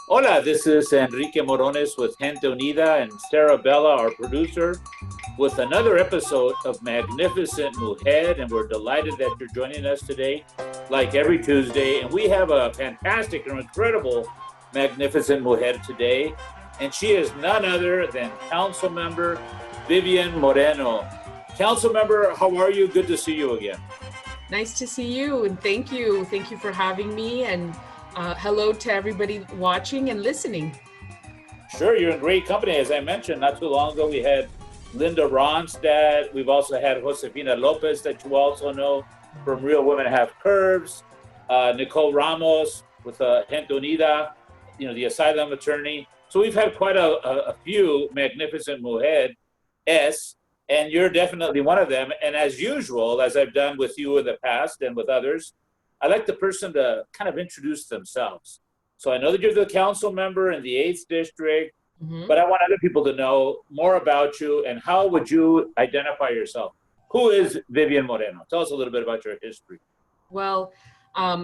Hola, this is Enrique Morones with Gente Unida and Sarah Bella, our producer, with another episode of Magnificent Mujer. And we're delighted that you're joining us today, like every Tuesday. And we have a fantastic and incredible Magnificent Mujer today. And she is none other than Council Member Vivian Moreno. Council Member, how are you? Good to see you again. Nice to see you, and thank you. Thank you for having me, and hello to everybody watching and listening. Sure, you're in great company. As I mentioned, not too long ago, we had Linda Ronstadt. We've also had Josefina Lopez, that you also know from Real Women Have Curves. Nicole Ramos with Gente Unida, the asylum attorney. So we've had quite a few magnificent mujeres, and you're definitely one of them. And as usual, as I've done with you in the past and with others, I like the person to kind of introduce themselves. So I know that you're the council member in the 8th district, but I want other people to know more about you, and how would you identify yourself? Who is Vivian Moreno? Tell us a little bit about your history. Well,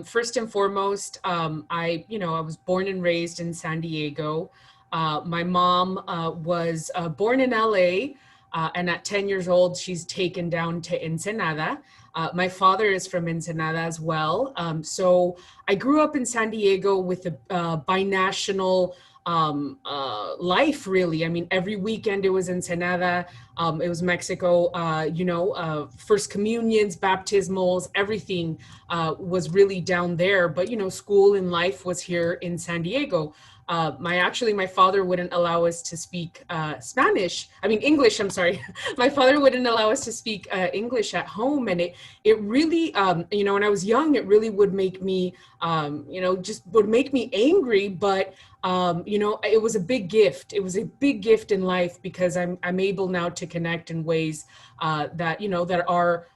first and foremost, I was born and raised in San Diego. My mom was born in LA, and at 10 years old, she's taken down to Ensenada. My father is from Ensenada as well. So I grew up in San Diego with a binational life, really. I mean, every weekend it was Ensenada, it was Mexico, first communions, baptismals, everything was really down there. But, school and life was here in San Diego. My father wouldn't allow us to speak English, I'm sorry. My father wouldn't allow us to speak English at home. And it really, when I was young, it really would make me, just would make me angry. But, it was a big gift. It was a big gift in life, because I'm able now to connect in ways that are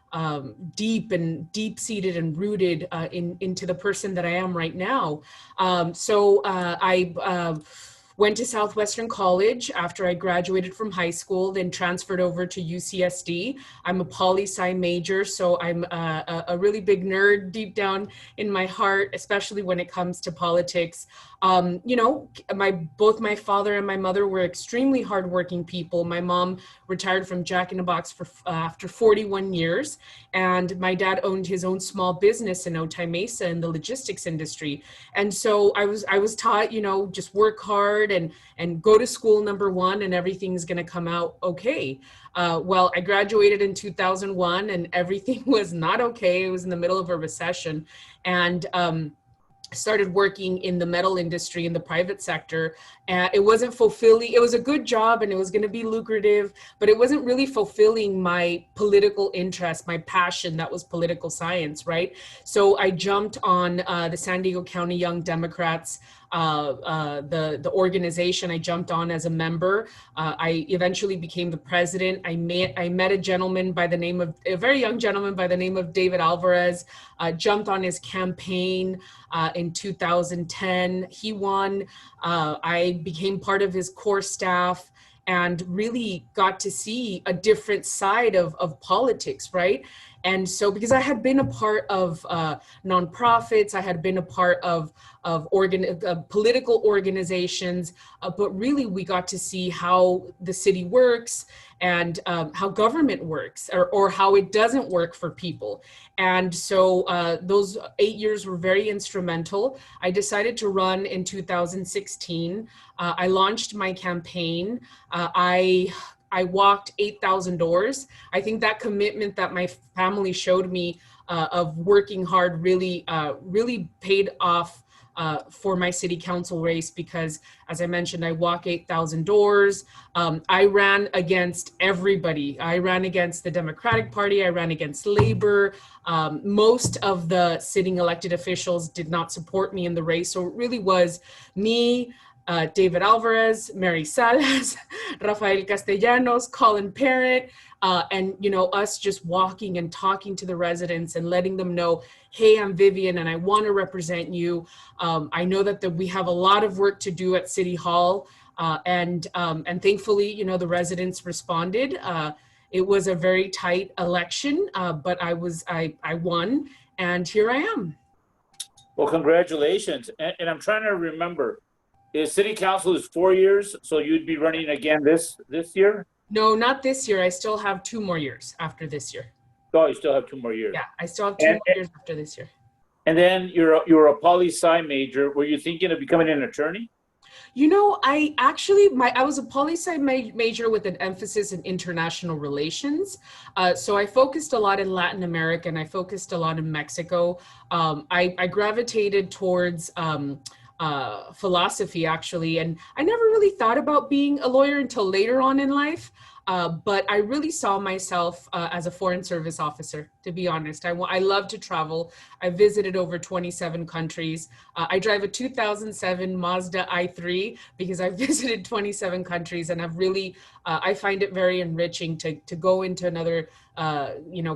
deep-seated and rooted into the person that I am right now. So I went to Southwestern College after I graduated from high school, then transferred over to UCSD. I'm a poli-sci major, so I'm a really big nerd deep down in my heart, especially when it comes to politics. Both my father and my mother were extremely hardworking people. My mom retired from Jack in the Box after 41 years, and my dad owned his own small business in Otay Mesa in the logistics industry. And so I was taught, just work hard and go to school, number one, and everything's going to come out okay. Well, I graduated in 2001, and everything was not okay. It was in the middle of a recession, and started working in the metal industry in the private sector. And it wasn't fulfilling. It was a good job and it was going to be lucrative, but it wasn't really fulfilling my political interest, my passion. That was political science, right? So I jumped on the San Diego County Young Democrats, the organization. I jumped on as a member. I eventually became the president. I met a very young gentleman by the name of David Alvarez. Jumped on his campaign in 2010. He won. I became part of his core staff and really got to see a different side of politics, right? And so, because I had been a part of nonprofits, I had been a part of political organizations, but really we got to see how the city works and how government works, or how it doesn't work for people. And so those 8 years were very instrumental. I decided to run in 2016. I launched my campaign. I walked 8,000 doors. I think that commitment that my family showed me of working hard really paid off for my city council race, because, as I mentioned, I walk 8,000 doors. I ran against everybody. I ran against the Democratic Party. I ran against Labor. Most of the sitting elected officials did not support me in the race. So it really was me, David Alvarez, Mary Salas, Rafael Castellanos, Colin Parent, and us just walking and talking to the residents and letting them know, hey, I'm Vivian and I want to represent you. I know that we have a lot of work to do at City Hall, and thankfully, the residents responded. It was a very tight election, but I won, and here I am. Well, congratulations. And I'm trying to remember, city council is 4 years, so you'd be running again this year? No, not this year. I still have 2 more years after this year. Oh, you still have 2 more years. Yeah, I still have 2 And more years after this year. and then you're a poli-sci major. Were you thinking of becoming an attorney? You know, I was a poli-sci major with an emphasis in international relations. So I focused a lot in Latin America and I focused a lot in Mexico. I gravitated towards philosophy actually, and I never really thought about being a lawyer until later on in life. But I really saw myself as a foreign service officer, to be honest. I love to travel. I visited over 27 countries. I drive a 2007 Mazda i3 because I visited 27 countries, and I've really, I find it very enriching to go into another,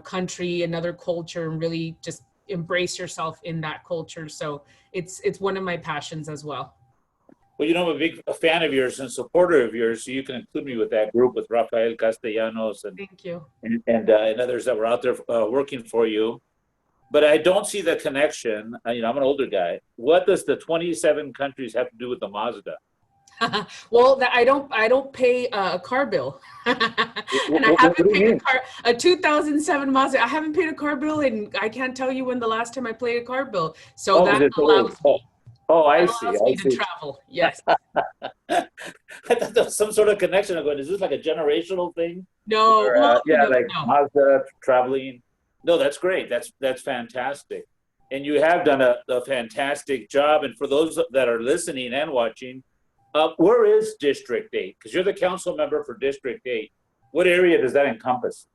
country, another culture, and really just embrace yourself in that culture. So it's one of my passions as well. Well, I'm a big fan of yours and supporter of yours, so you can include me with that group with Rafael Castellanos and Thank you. and others that were out there working for you. But I don't see the connection. I'm an older guy. What does the 27 countries have to do with the Mazda? Well, I don't pay a car bill, and I haven't paid a 2007 Mazda. I haven't paid a car bill, and I can't tell you when the last time I paid a car bill. So that allows me. Oh, I That see. allows me to travel. Yes. I thought there was some sort of connection. I'm going, is this like a generational thing? No. Or, Well, no. Mazda traveling. No, that's great. That's fantastic. And you have done a fantastic job. And for those that are listening and watching, where is District 8? Because you're the council member for District 8. What area does that encompass?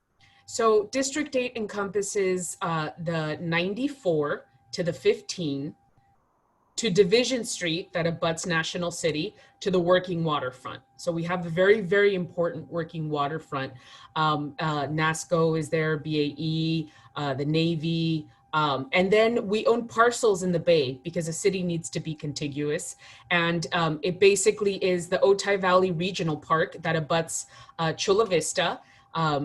So District 8 encompasses the 94 to the 15 to Division Street that abuts National City to the working waterfront. So we have a very, very important working waterfront. NASCO is there, BAE, the Navy, and then we own parcels in the Bay because the city needs to be contiguous. And it basically is the Otay Valley Regional Park that abuts Chula Vista.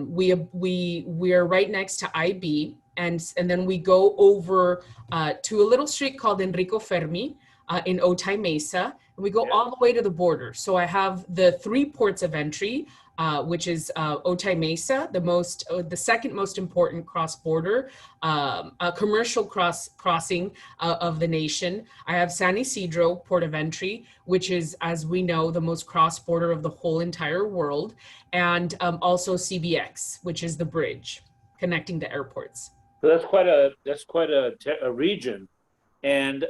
We are right next to IB. And then we go over to a little street called Enrique Fermi in Otay Mesa, and we go all the way to the border. So I have the 3 ports of entry, which is Otay Mesa, the second most important cross-border commercial crossing of the nation. I have San Isidro port of entry, which is, as we know, the most cross-border of the whole entire world, and also CBX, which is the bridge connecting the airports. So that's quite a region, and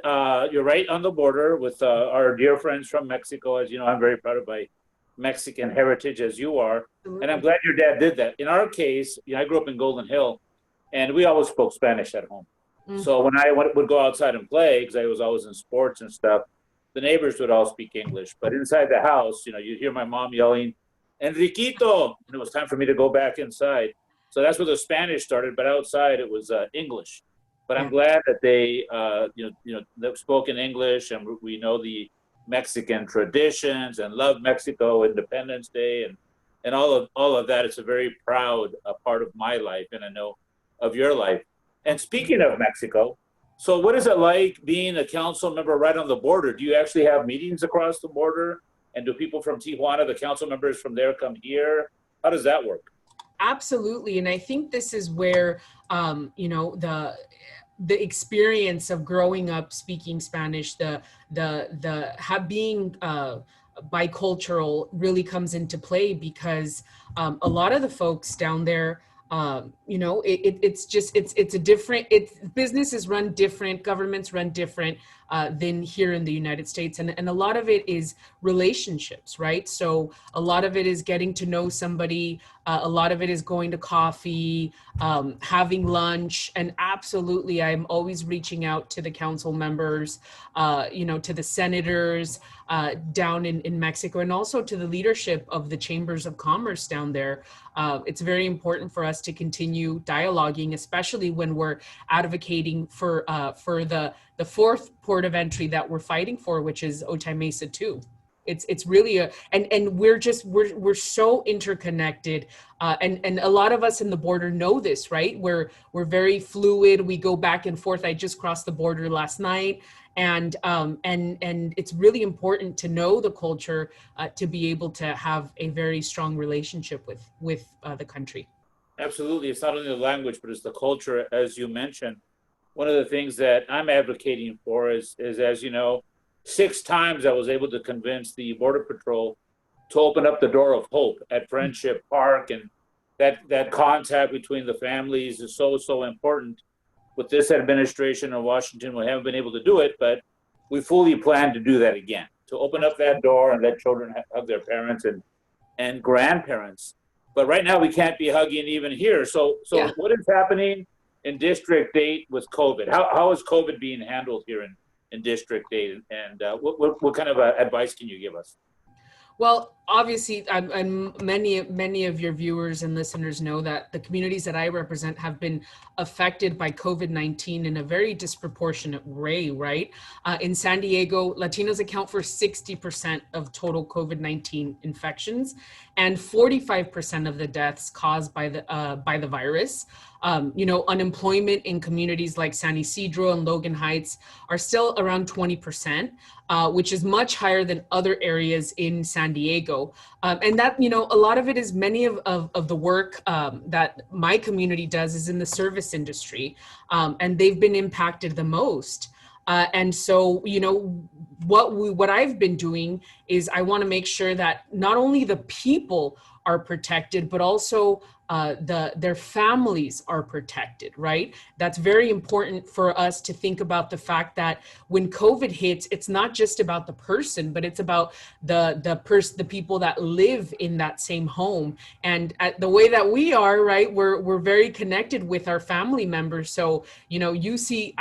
you're right on the border with our dear friends from Mexico. As you know, I'm very proud of my Mexican heritage, as you are, and I'm glad your dad did that. In our case, I grew up in Golden Hill, and we always spoke Spanish at home. So when I would go outside and play, because I was always in sports and stuff, the neighbors would all speak English. But inside the house, you'd hear my mom yelling, "Enriquito!" And it was time for me to go back inside. So that's where the Spanish started, but outside it was English. But I'm glad that they, they've spoken English, and we know the Mexican traditions and love Mexico, Independence Day, and all of that. It's a very proud part of my life, and I know of your life. And speaking of Mexico, so what is it like being a council member right on the border? Do you actually have meetings across the border? And do people from Tijuana, the council members from there, come here? How does that work? Absolutely. And I think this is where, the experience of growing up speaking Spanish, being bicultural really comes into play, because a lot of the folks down there, it's a different, business is run different, governments run different than here in the United States. And a lot of it is relationships, right? So a lot of it is getting to know somebody. A lot of it is going to coffee, having lunch, and absolutely, I'm always reaching out to the council members, to the senators down in Mexico, and also to the leadership of the chambers of commerce down there. It's very important for us to continue dialoguing, especially when we're advocating for the 4th port of entry that we're fighting for, which is Otay Mesa 2. It's really and we're so interconnected, and a lot of us in the border know this, right? We're very fluid. We go back and forth. I just crossed the border last night, And it's really important to know the culture to be able to have a very strong relationship with the country. Absolutely. It's not only the language, but it's the culture, as you mentioned. One of the things that I'm advocating for is as you know, 6 times I was able to convince the Border Patrol to open up the door of hope at Friendship Park, and that contact between the families is so important. With this administration in Washington, we haven't been able to do it, but we fully plan to do that again, to open up that door and let children hug their parents and grandparents. But right now we can't be hugging even here. So Yeah. what is happening in District 8 with COVID? How is COVID being handled here in District 8? And what kind of advice can you give us? Well, obviously, and many of your viewers and listeners know that the communities that I represent have been affected by COVID-19 in a very disproportionate way, right? In San Diego, Latinos account for 60% of total COVID-19 infections and 45% of the deaths caused by the virus. Unemployment in communities like San Isidro and Logan Heights are still around 20%, which is much higher than other areas in San Diego. And that, a lot of it is many of the work that my community does is in the service industry, and they've been impacted the most. And so, what I've been doing is I want to make sure that not only the people are protected, but also their families are protected, right? That's very important for us to think about the fact that when COVID hits, it's not just about the person, but it's about the people that live in that same home. And the way that we are, right, we're very connected with our family members. So, you see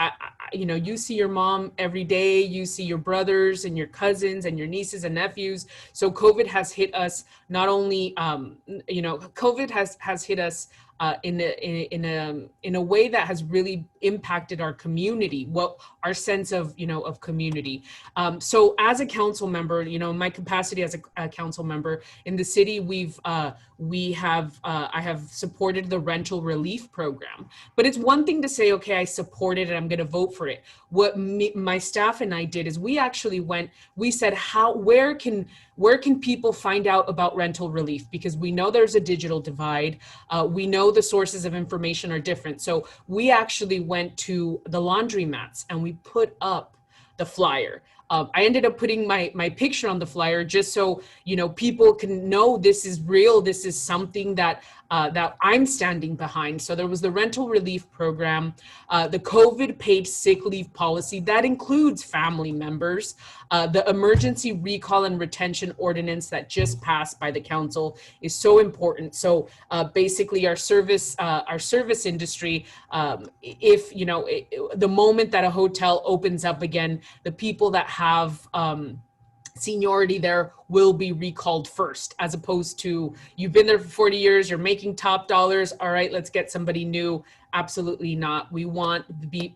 your mom every day, you see your brothers and your cousins and your nieces and nephews. So COVID has hit us not only, COVID has hit us in a way that has really impacted our community, our sense of community. So as a council member, my capacity as a council member in the city, I have supported the rental relief program. But it's one thing to say, okay, I support it and I'm going to vote for it. What my staff and I did is we said, where can people find out about rental relief? Because we know there's a digital divide. We know the sources of information are different. So we actually went to the laundromats and we put up the flyer. I ended up putting my picture on the flyer just so, people can know this is real. This is something that I'm standing behind. So there was the rental relief program, the COVID paid sick leave policy that includes family members, the emergency recall and retention ordinance that just passed by the council is so important. So basically our service industry, the moment that a hotel opens up again, the people that have seniority there will be recalled first, as opposed to you've been there for 40 years, you're making top dollars. All right, let's get somebody new. Absolutely not. We want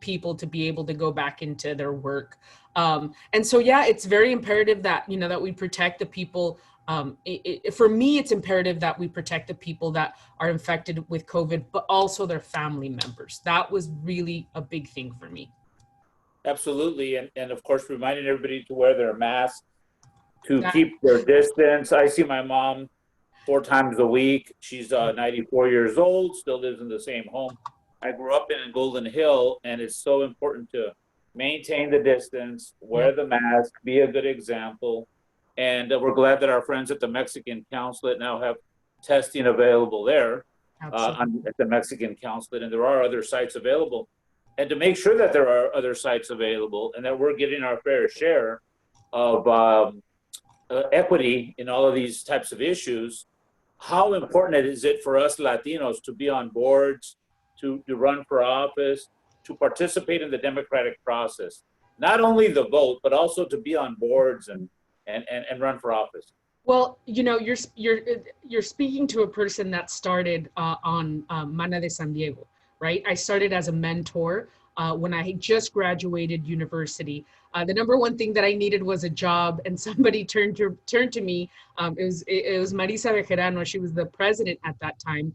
people to be able to go back into their work. And so, yeah, it's very imperative that, that we protect the people. For me, it's imperative that we protect the people that are infected with COVID, but also their family members. That was really a big thing for me. Absolutely. And of course, reminding everybody to wear their masks, to keep their distance. I see my mom 4 times a week. She's 94 years old, still lives in the same home I grew up in Golden Hill, and it's so important to maintain the distance, wear the mask, be a good example. And we're glad that our friends at the Mexican Consulate now have testing available there at the Mexican Consulate, and there are other sites available. And to make sure that there are other sites available and that we're getting our fair share of equity in all of these types of issues, how important is it for us Latinos to be on boards, to run for office, to participate in the democratic process? Not only the vote, but also to be on boards and run for office. Well, you're speaking to a person that started on Mana de San Diego, right? I started as a mentor when I just graduated university. The number one thing that I needed was a job, and somebody turned to me. It was Marisa Bejerano. She was the president at that time.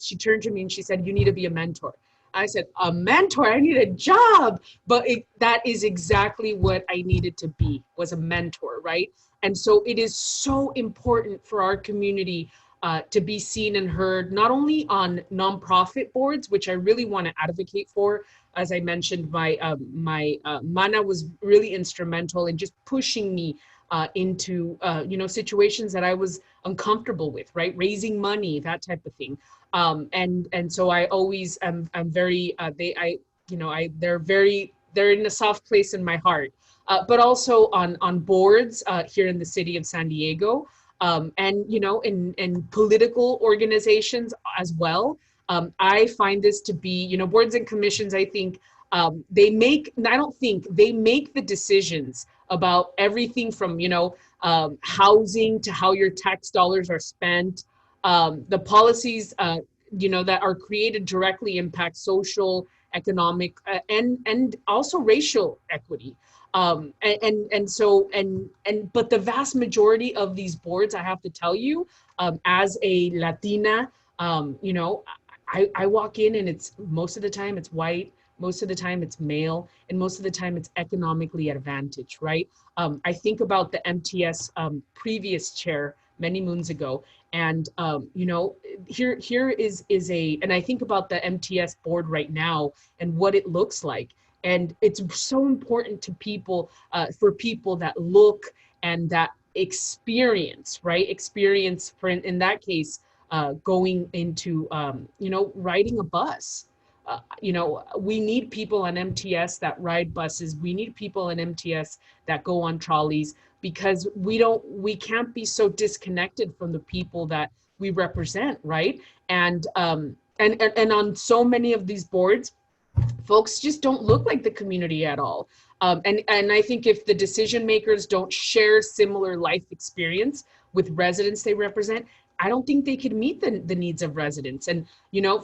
She turned to me and she said, "You need to be a mentor." I said, a mentor, I need a job. But that is exactly what I needed to be, was a mentor, right? And so it is so important for our community to be seen and heard, not only on nonprofit boards, which I really want to advocate for. As I mentioned, my mana was really instrumental in just pushing me into situations that I was uncomfortable with, right? Raising money, that type of thing. And so I always I'm very they're in a soft place in my heart. But also on boards here in the city of San Diego, and in political organizations as well. I find this to be, boards and commissions, I think they make the decisions about everything from, housing to how your tax dollars are spent. The policies, that are created directly impact social, economic, and also racial equity. But the vast majority of these boards, I have to tell you, as a Latina, I walk in and it's most of the time it's white, most of the time it's male, and most of the time it's economically advantaged, right? I think about the MTS previous chair many moons ago, and here is and I think about the MTS board right now and what it looks like. And it's so important to people, for people that look and that experience, right? Experience, for in that case, going into, riding a bus. We need people on MTS that ride buses. We need people on MTS that go on trolleys, because we can't be so disconnected from the people that we represent, right? And on so many of these boards, folks just don't look like the community at all. And I think if the decision makers don't share similar life experience with residents they represent, I don't think they could meet the needs of residents. And,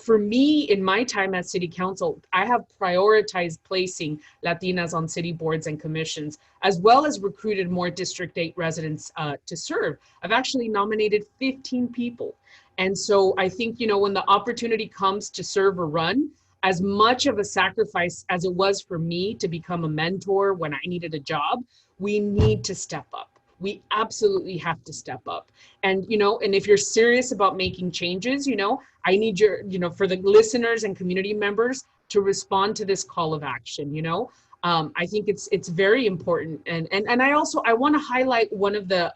for me, in my time as city council, I have prioritized placing Latinas on city boards and commissions, as well as recruited more District 8 residents to serve. I've actually nominated 15 people. And so I think, when the opportunity comes to serve or run, as much of a sacrifice as it was for me to become a mentor when I needed a job, we need to step up. We absolutely have to step up. And, and if you're serious about making changes, I need for the listeners and community members to respond to this call of action. I think it's very important. And I want to highlight one of the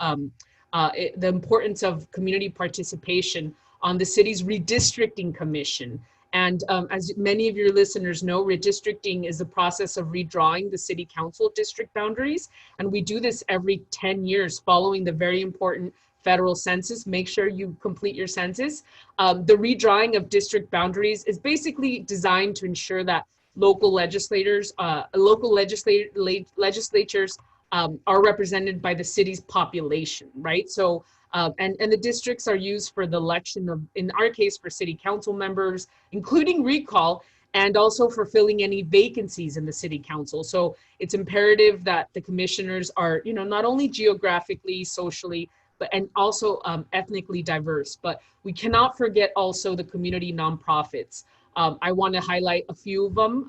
importance of community participation on the city's redistricting commission. And as many of your listeners know, redistricting is the process of redrawing the city council district boundaries. And we do this every 10 years following the very important federal census. Make sure you complete your census. The redrawing of district boundaries is basically designed to ensure that local legislatures are represented by the city's population, right? So, and the districts are used for the election of, in our case, for city council members, including recall, and also for filling any vacancies in the city council. So it's imperative that the commissioners are, not only geographically, socially, and also ethnically diverse. But we cannot forget also the community nonprofits. I want to highlight a few of them.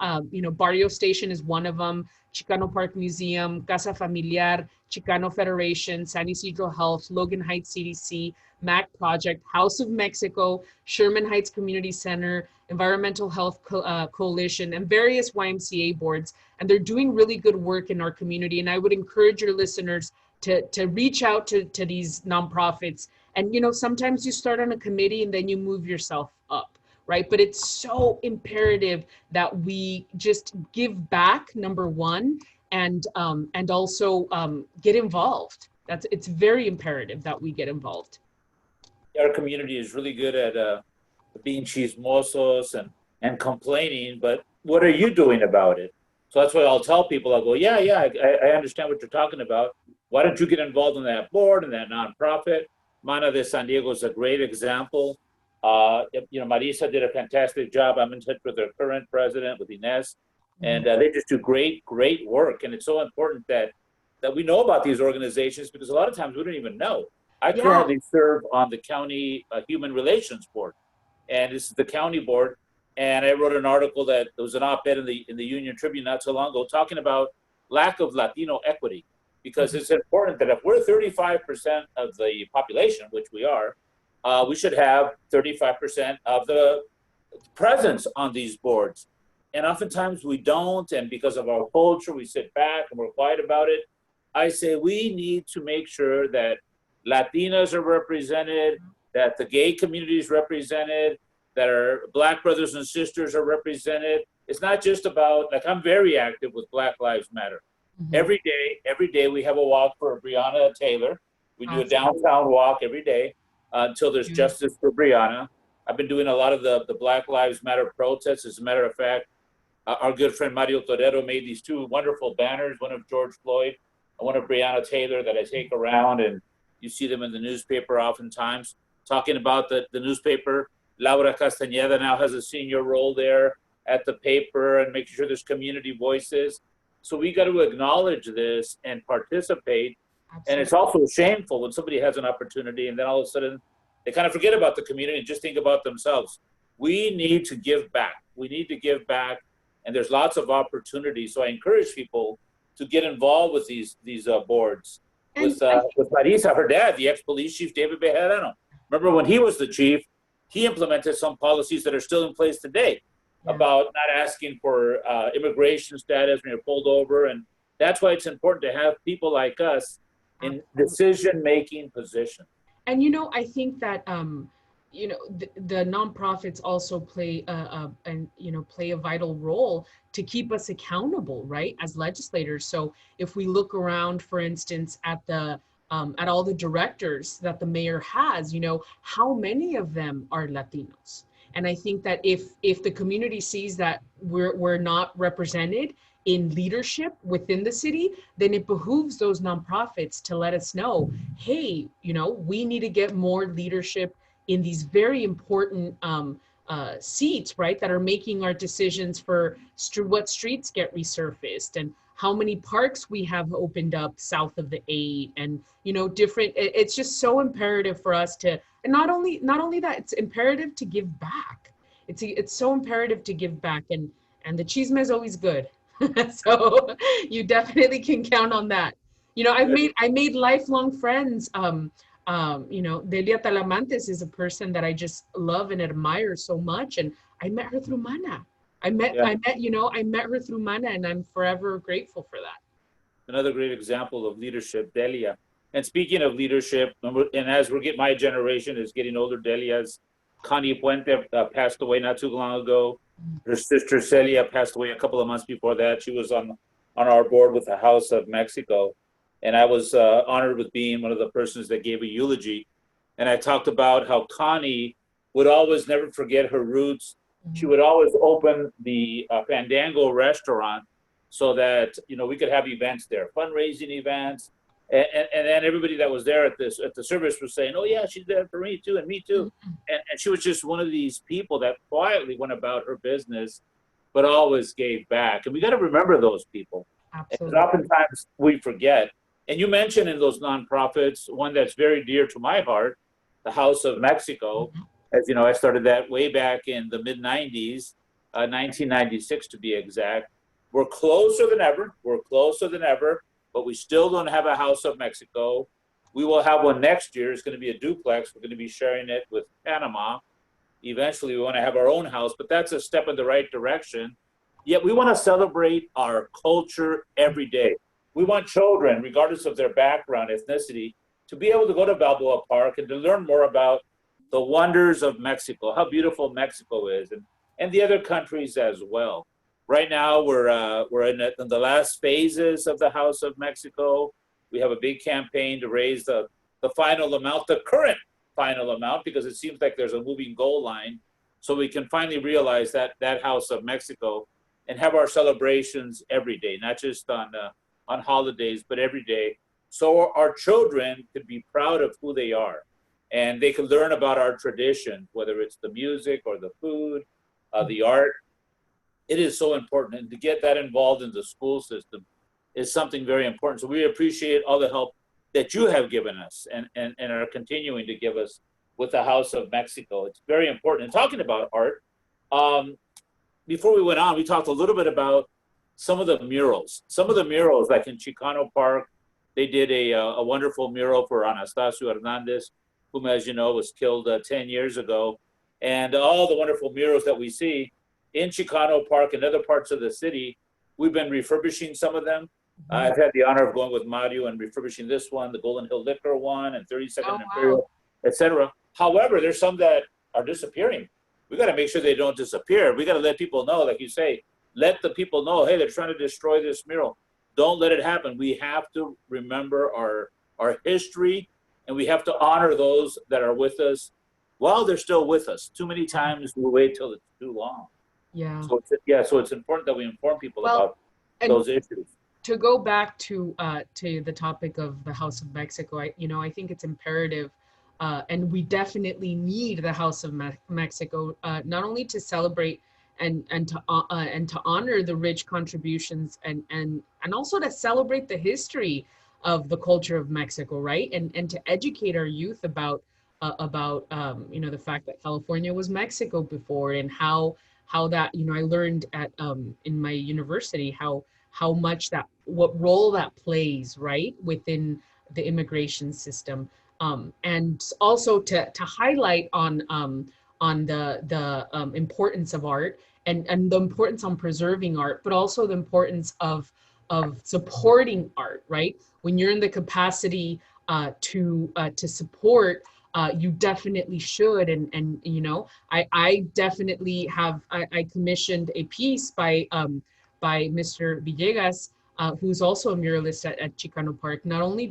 Barrio Station is one of them. Chicano Park Museum, Casa Familiar, Chicano Federation, San Ysidro Health, Logan Heights CDC, MAC Project, House of Mexico, Sherman Heights Community Center, Environmental Health Coalition, and various YMCA boards. And they're doing really good work in our community. And I would encourage your listeners to reach out to these nonprofits. And, sometimes you start on a committee and then you move yourself up, right? But it's so imperative that we just give back, number one, and also get involved. It's very imperative that we get involved. Our community is really good at being chismosos and complaining, but what are you doing about it? So that's why I'll tell people, I'll go, I understand what you're talking about. Why don't you get involved in that board and that nonprofit? Mana de San Diego is a great example. Marisa did a fantastic job. I'm in touch with their current president, with Inez, and they just do great work. And it's so important that we know about these organizations, because a lot of times we don't even know. I currently serve on the county human relations board, and this is the county board And I wrote an article that there was an op-ed in the Union Tribune not so long ago talking about lack of Latino equity, because it's important that if we're 35% of the population, which we are, we should have 35% of the presence on these boards. And oftentimes we don't, and because of our culture, we sit back and we're quiet about it. I say we need to make sure that Latinas are represented, that the gay community is represented, that our Black brothers and sisters are represented. It's not just about, like, I'm very active with Black Lives Matter. Every day we have a walk for Breonna Taylor. We do a downtown walk every day until there's justice for Breonna. I've been doing a lot of the Black Lives Matter protests. As a matter of fact, our good friend Mario Torero made these two wonderful banners, one of George Floyd and one of Breonna Taylor, that I take around, and you see them in the newspaper oftentimes, talking about the newspaper. Laura Castañeda now has a senior role there at the paper and making sure there's community voices. So we got to acknowledge this and participate. Absolutely. And it's also shameful when somebody has an opportunity and then all of a sudden they kind of forget about the community and just think about themselves. We need to give back. We need to give back. And there's lots of opportunities. So I encourage people to get involved with these boards. With Marisa, her dad, the ex-police chief, David Bejarano. Remember when he was the chief, he implemented some policies that are still in place today about not asking for immigration status when you're pulled over. And that's why it's important to have people like us in decision-making positions. And, you know, I think that, you know, the nonprofits also play play a vital role to keep us accountable, right, as legislators. So if we look around, for instance, at all the directors that the mayor has, you know, how many of them are Latinos? And I think that if the community sees that we're not represented in leadership within the city, then it behooves those nonprofits to let us know, hey, you know, we need to get more leadership in these very important seats, right, that are making our decisions for what streets get resurfaced and how many parks we have opened up south of the 8, and, you know, different. It's just so imperative for us to, and not only that, it's imperative to give back. It's so imperative to give back, and the chisme is always good. So you definitely can count on that. You know, I made lifelong friends. You know, Delia Talamantes is a person that I just love and admire so much, and I met her through Mana. I met her through Mana, and I'm forever grateful for that. Another great example of leadership, Delia. And speaking of leadership, and as my generation is getting older, Delia's Connie Puente passed away not too long ago. Her sister Celia passed away a couple of months before that. She was on our board with the House of Mexico. And I was honored with being one of the persons that gave a eulogy. And I talked about how Connie would always never forget her roots. She would always open the Fandango restaurant so that, you know, we could have events there, fundraising events. And then everybody that was there at the service was saying, oh, yeah, she's there for me too, and me too. And she was just one of these people that quietly went about her business, but always gave back. And we got to remember those people. Absolutely. Because oftentimes we forget. And you mentioned in those nonprofits, one that's very dear to my heart, the House of Mexico. As you know, I started that way back in the mid-90s, 1996 to be exact. We're closer than ever, but we still don't have a House of Mexico. We will have one next year. It's going to be a duplex. We're going to be sharing it with Panama. Eventually, we want to have our own house, but that's a step in the right direction. Yet we want to celebrate our culture every day. We want children, regardless of their background, ethnicity, to be able to go to Balboa Park and to learn more about the wonders of Mexico, how beautiful Mexico is, and the other countries as well. Right now, we're in the last phases of the House of Mexico. We have a big campaign to raise the final amount, the current final amount, because it seems like there's a moving goal line, so we can finally realize that House of Mexico and have our celebrations every day, not just on holidays, but every day, so our children could be proud of who they are, and they can learn about our tradition, whether it's the music or the food, the art. It is so important, and to get that involved in the school system is something very important. So we appreciate all the help that you have given us and are continuing to give us with the House of Mexico. It's very important. And talking about art, before we went on, we talked a little bit about some of the murals. Some of the murals, like in Chicano Park, they did a wonderful mural for Anastasio Hernandez, whom, as you know, was killed 10 years ago. And all the wonderful murals that we see in Chicano Park and other parts of the city, we've been refurbishing some of them. I've had the honor of going with Mario and refurbishing this one, the Golden Hill Liquor one, and 32nd Imperial, etc. However, there's some that are disappearing. We got to make sure they don't disappear. We got to let people know, like you say, let the people know, hey, they're trying to destroy this mural. Don't let it happen. We have to remember our history, and we have to honor those that are with us while they're still with us. Too many times we wait till it's too long. Yeah. So it's important that we inform people about those issues. To go back to the topic of the House of Mexico, I think it's imperative, and we definitely need the House of Mexico, not only to celebrate and to honor the rich contributions and also to celebrate the history of the culture of Mexico, right? And to educate our youth about the fact that California was Mexico before, and how that, I learned at in my university how much what role that plays, right, within the immigration system, and also to highlight on the importance of art and the importance on preserving art, but also the importance of supporting art, right? When you're in the capacity to support, you definitely should. And I definitely have, I commissioned a piece by Mr. Villegas, who's also a muralist at Chicano Park, not only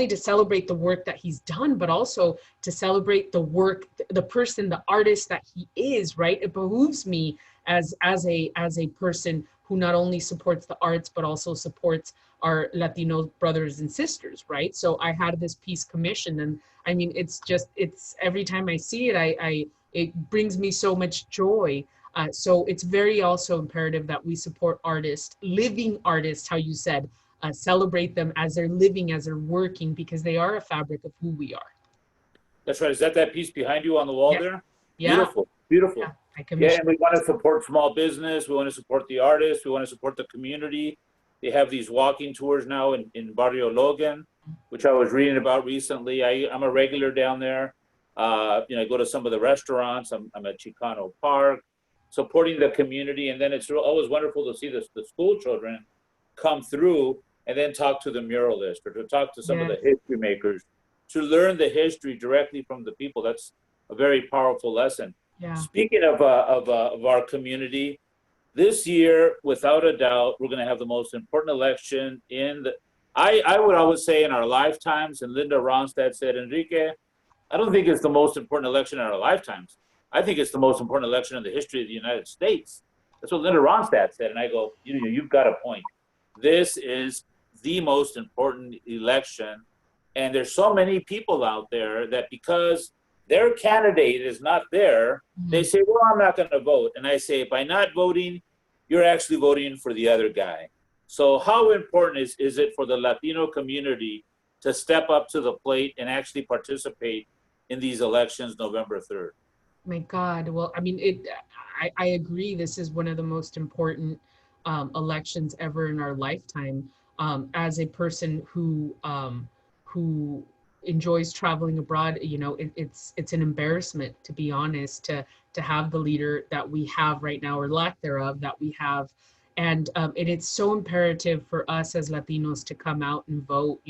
to celebrate the work that he's done, but also to celebrate the work, the person, the artist that he is, right? It behooves me as a person who not only supports the arts, but also supports our Latino brothers and sisters, right? So I had this piece commissioned, and I mean, it's every time I see it, it brings me so much joy. So it's very also imperative that we support artists, living artists, how you said, celebrate them as they're living, as they're working, because they are a fabric of who we are. That's right. Is that piece behind you on the wall there? Yeah. Beautiful, beautiful. Yeah, and we want to support small business. We want to support the artists. We want to support the community. They have these walking tours now in Barrio Logan, which I was reading about recently. I'm a regular down there. I go to some of the restaurants. I'm at Chicano Park, supporting the community. And then it's always wonderful to see the school children come through and then talk to the muralist or to talk to some of the history makers, to learn the history directly from the people. That's a very powerful lesson. Yeah. Speaking of our community, this year, without a doubt, we're going to have the most important election I would always say in our lifetimes. And Linda Ronstadt said, Enrique, I don't think it's the most important election in our lifetimes. I think it's the most important election in the history of the United States. That's what Linda Ronstadt said. And I go, you've got a point. This is the most important election. And there's so many people out there that because their candidate is not there, they say, well, I'm not going to vote. And I say, by not voting, you're actually voting for the other guy. So how important is it for the Latino community to step up to the plate and actually participate in these elections November 3rd? My God. Well, I mean, I agree. This is one of the most important elections ever in our lifetime. As a person who enjoys traveling abroad, it's an embarrassment, to be honest, to have the leader that we have right now, or lack thereof that we have. And it's so imperative for us as Latinos to come out and vote.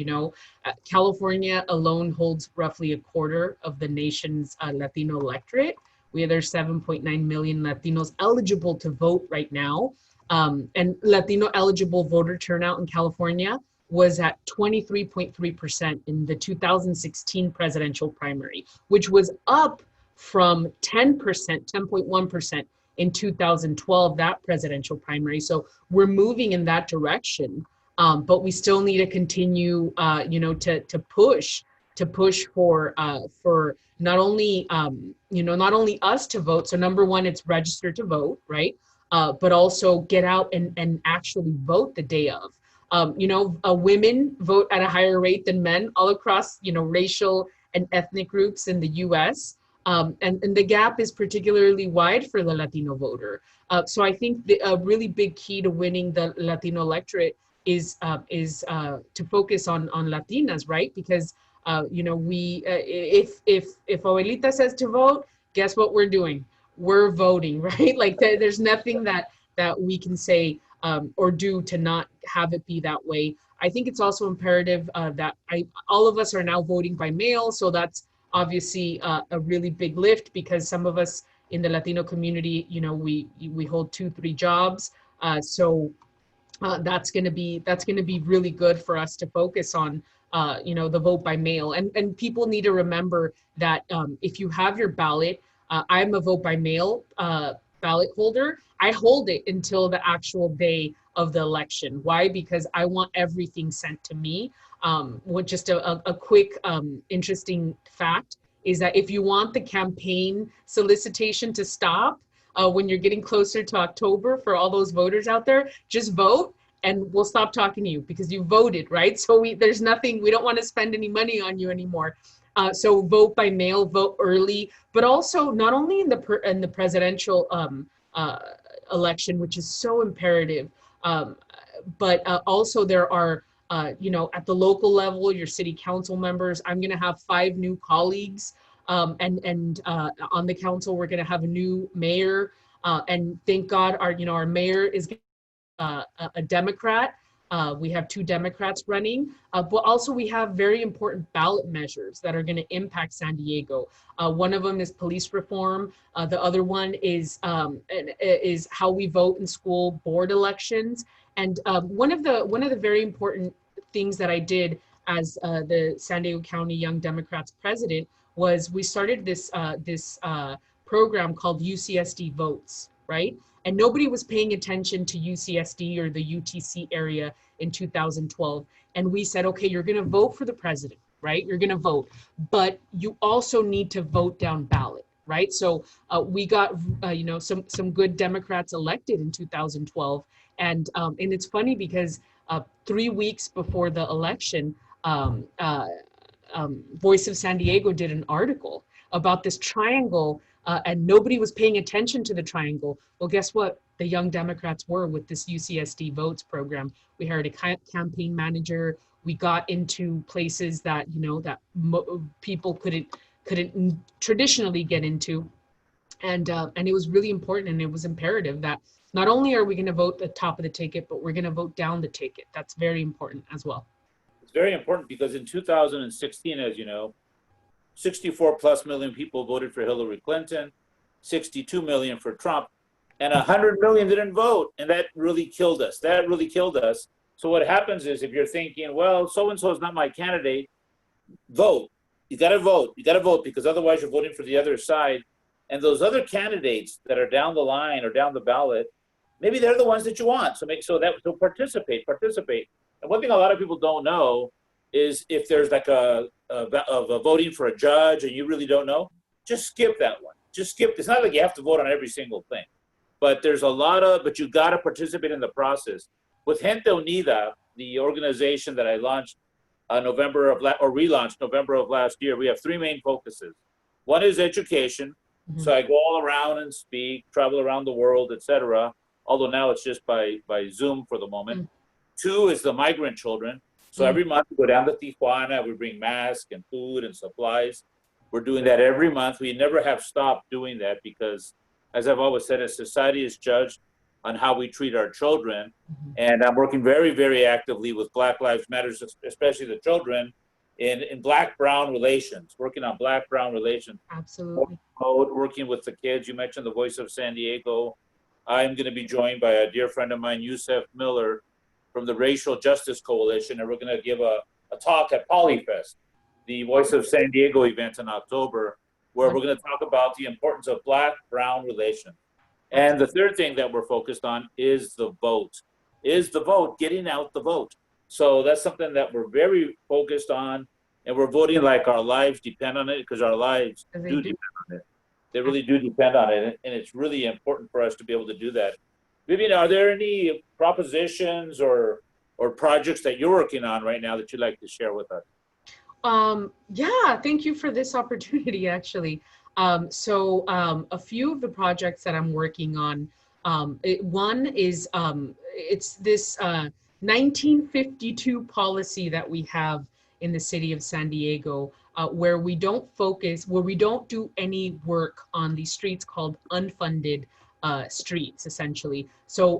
California alone holds roughly a quarter of the nation's Latino electorate. There's 7.9 million Latinos eligible to vote right now. And Latino eligible voter turnout in California was at 23.3% in the 2016 presidential primary, which was up from 10.1% in 2012, that presidential primary. So we're moving in that direction, but we still need to continue, to push for not only us to vote. So number one, it's register to vote, right? But also get out and actually vote the day of. Women vote at a higher rate than men all across, racial and ethnic groups in the U.S. And the gap is particularly wide for the Latino voter. So I think a really big key to winning the Latino electorate is to focus on Latinas, right? Because we if Abuelita says to vote, guess what we're doing? We're voting, right? Like there's nothing that we can say or do to not have it be that way. I think it's also imperative that all of us are now voting by mail, so that's obviously a really big lift because some of us in the Latino community, we hold 2-3 jobs, so that's going to be really good for us to focus on the vote by mail, and people need to remember that if you have your ballot, I'm a vote by mail ballot holder. I hold it until the actual day of the election. Why? Because I want everything sent to me. What just a quick interesting fact is that if you want the campaign solicitation to stop when you're getting closer to October, for all those voters out there, just vote and we'll stop talking to you because you voted, right? So there's nothing, we don't want to spend any money on you anymore. So vote by mail, vote early, but also not only in the presidential election, which is so imperative, but also there are, at the local level, your city council members. I'm going to have 5 new colleagues, and on the council, we're going to have a new mayor, and thank God our mayor is a Democrat. We have 2 Democrats running, but also we have very important ballot measures that are going to impact San Diego. One of them is police reform. The other one is how we vote in school board elections. And one of the very important things that I did as the San Diego County Young Democrats president was we started this program called UCSD Votes, right? And nobody was paying attention to UCSD or the UTC area in 2012. And we said, okay, you're going to vote for the president, right? You're going to vote, but you also need to vote down ballot, right? So we got, some good Democrats elected in 2012. And it's funny because 3 weeks before the election, Voice of San Diego did an article about this triangle, and nobody was paying attention to the triangle. Well, guess what? The Young Democrats were with this UCSD Votes program. We hired a campaign manager. We got into places that people couldn't traditionally get into, and it was really important, and it was imperative that not only are we going to vote the top of the ticket, but we're going to vote down the ticket. That's very important as well. It's very important because in 2016, as you know, 64 plus million people voted for Hillary Clinton, 62 million for Trump, and 100 million didn't vote. And that really killed us. So what happens is if you're thinking, well, so-and-so is not my candidate, vote. You got to vote. You got to vote because otherwise you're voting for the other side. And those other candidates that are down the line or down the ballot, maybe they're the ones that you want. So participate. And one thing a lot of people don't know is if there's like a voting for a judge and you really don't know, just skip that one. Just skip. It's not like you have to vote on every single thing, but but you got to participate in the process. With Gente Unida, the organization that I launched relaunched November of last year, we have 3 main focuses. One is education. Mm-hmm. So I go all around and speak, travel around the world, etc. Although now it's just by Zoom for the moment. Mm-hmm. 2 is the migrant children. So every month we go down to Tijuana, we bring masks and food and supplies. We're doing that every month. We never have stopped doing that because, as I've always said, a society is judged on how we treat our children. Mm-hmm. And I'm working very, very actively with Black Lives Matter, especially the children, in Black-Brown relations, working on Black-Brown relations. Absolutely. Working with the kids. You mentioned the Voice of San Diego. I'm going to be joined by a dear friend of mine, Yusef Miller, from the Racial Justice Coalition, and we're going to give a talk at Polyfest, the Voice of San Diego event in October, where we're going to talk about the importance of Black-Brown relations. And the third thing that we're focused on is the vote. Getting out the vote. So that's something that we're very focused on, and we're voting like our lives depend on it, because our lives do depend on it. They really do depend on it, and it's really important for us to be able to do that. Vivian, are there any propositions or projects that you're working on right now that you'd like to share with us? Yeah, thank you for this opportunity, actually. A few of the projects that I'm working on, one is it's this 1952 policy that we have in the city of San Diego, where we don't do any work on these streets called unfunded streets, essentially. So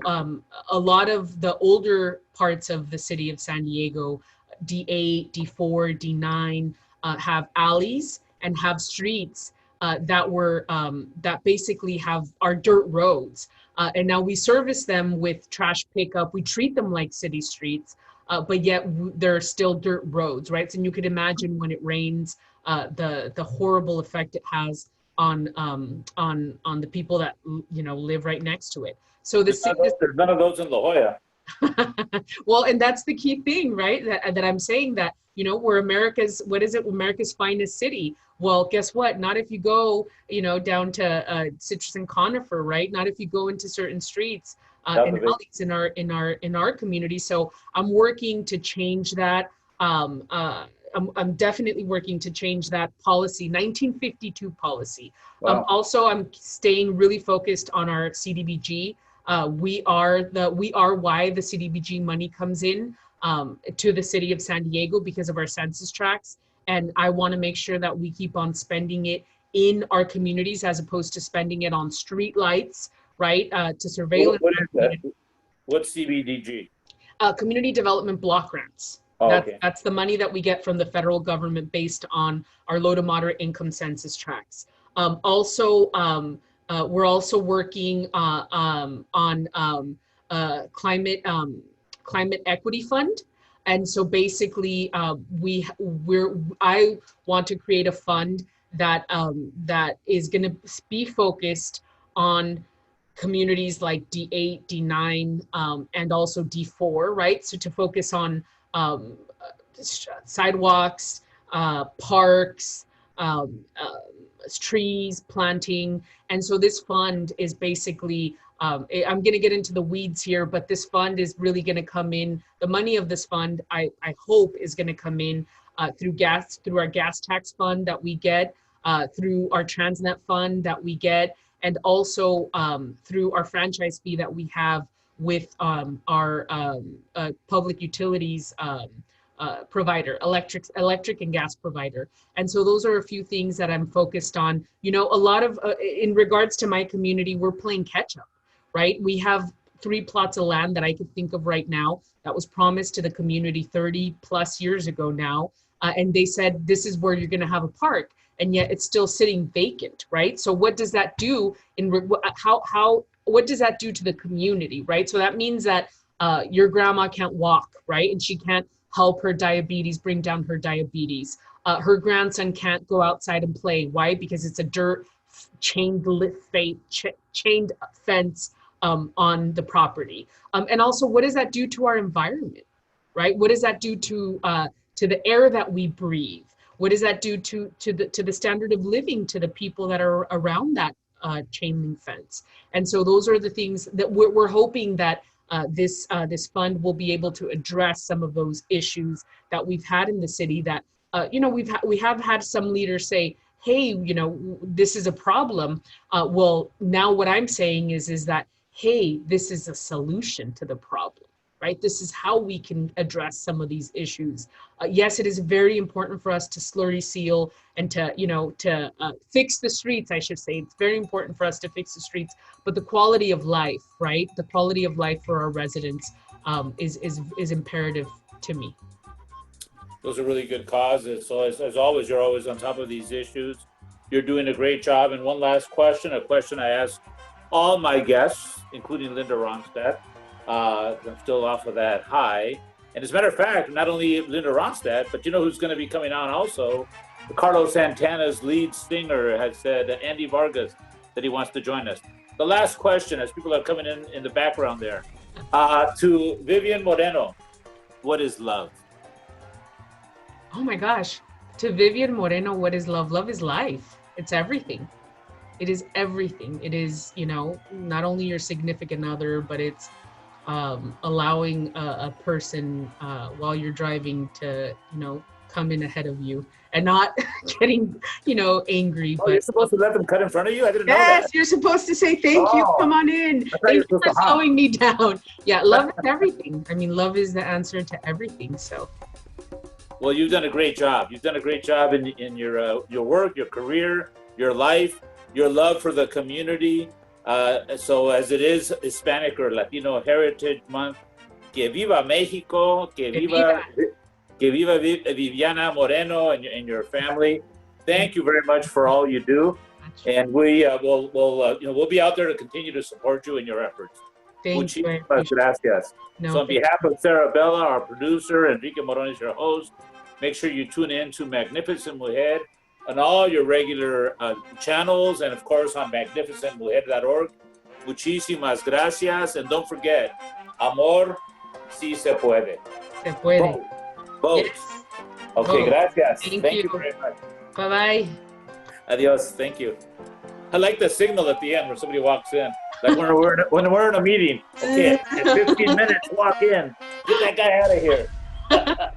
a lot of the older parts of the city of San Diego, D8, D4, D9, have alleys and have streets that basically are dirt roads. And now we service them with trash pickup. We treat them like city streets, but yet they're still dirt roads, right? And you could imagine when it rains, the horrible effect it has on the people that live right next to it. So there's none of those in La Jolla. Well, and that's the key thing, right? That I'm saying that, we're America's finest city. Well, guess what? Not if you go, down to Citrus and Conifer, right? Not if you go into certain streets and alleys in our community. So I'm working to change that. I'm definitely working to change that policy, 1952 policy. Wow. Also, I'm staying really focused on our CDBG. We are why the CDBG money comes in to the city of San Diego, because of our census tracts. And I want to make sure that we keep on spending it in our communities as opposed to spending it on street lights, right? To surveillance. What is that? What's CBDG? Community Development Block Grants. Oh, okay. That's the money that we get from the federal government based on our low to moderate income census tracts. We're also working on climate equity fund. And so basically, I want to create a fund that is going to be focused on communities like D8, D9, and also D4, right? So to focus on sidewalks, parks, trees, planting. And so this fund is basically, I'm going to get into the weeds here, but this fund is really going to come in. The money of this fund, I hope, is going to come in through our gas tax fund that we get, through our Transnet fund that we get, and also through our franchise fee that we have with our public utilities provider, electric and gas provider. And so those are a few things that I'm focused on. A lot of, in regards to my community, we're playing catch up, right? We have 3 plots of land that I could think of right now that was promised to the community 30 plus years ago now. And they said, this is where you're going to have a park. And yet it's still sitting vacant, right? So what does that do what does that do to the community, right? So that means that your grandma can't walk, right? And she can't help her diabetes, bring down her diabetes. Her grandson can't go outside and play. Why? Because it's a dirt chained fence on the property. And also, what does that do to our environment, right? What does that do to the air that we breathe? What does that do to the standard of living to the people that are around that chain link fence? And so those are the things that we're hoping that this fund will be able to address some of those issues that we've had in the city. That we have had some leaders say, hey, this is a problem. Well, now what I'm saying is that, hey, this is a solution to the problem, right? This is how we can address some of these issues. Yes, it is very important for us to slurry seal and to fix the streets, I should say. It's very important for us to fix the streets, but the quality of life, right? The quality of life for our residents is imperative to me. Those are really good causes. So as always, you're always on top of these issues. You're doing a great job. And one last question, a question I ask all my guests, including Linda Ronstadt. I'm still off of that high. And as a matter of fact, not only Linda Ronstadt, but you know who's going to be coming on also? Carlos Santana's lead singer has said, Andy Vargas, that he wants to join us. The last question, as people are coming in the background there, to Vivian Moreno, what is love? Oh my gosh. To Vivian Moreno, what is love? Love is life. It's everything. It is everything. It is, not only your significant other, but it's allowing a person while you're driving to, come in ahead of you and not getting, angry. Oh, you're But supposed to let them cut in front of you? I didn't know yes, that. you're supposed to say thank you. Oh, Come on in. I thought you Thank were you supposed for to hop. slowing me down. Yeah, love is everything. I mean, love is the answer to everything. So Well, you've done a great job. You've done a great job in your work, your career, your life, your love for the community. So as it is Hispanic or Latino Heritage Month, que viva Mexico, que viva. que viva Viviana Moreno and your family. Thank you very much for all you do, and we'll be out there to continue to support you in your efforts. Thank you. Muchísimas gracias. No, So on behalf of Sarah Bella, our producer, Enrique Morone is your host. Make sure you tune in to Magnificent Mujer on all your regular channels, and of course on magnificentmujer.org. Muchísimas gracias, and don't forget, amor sí se puede. Se puede. Vote. Yes. Okay, Vote. gracias. Thank you you. very much. Bye-bye. Adios. Thank you. I like the signal at the end where somebody walks in. Like when we're in a meeting. Okay, in 15 minutes, walk in. Get that guy out of here.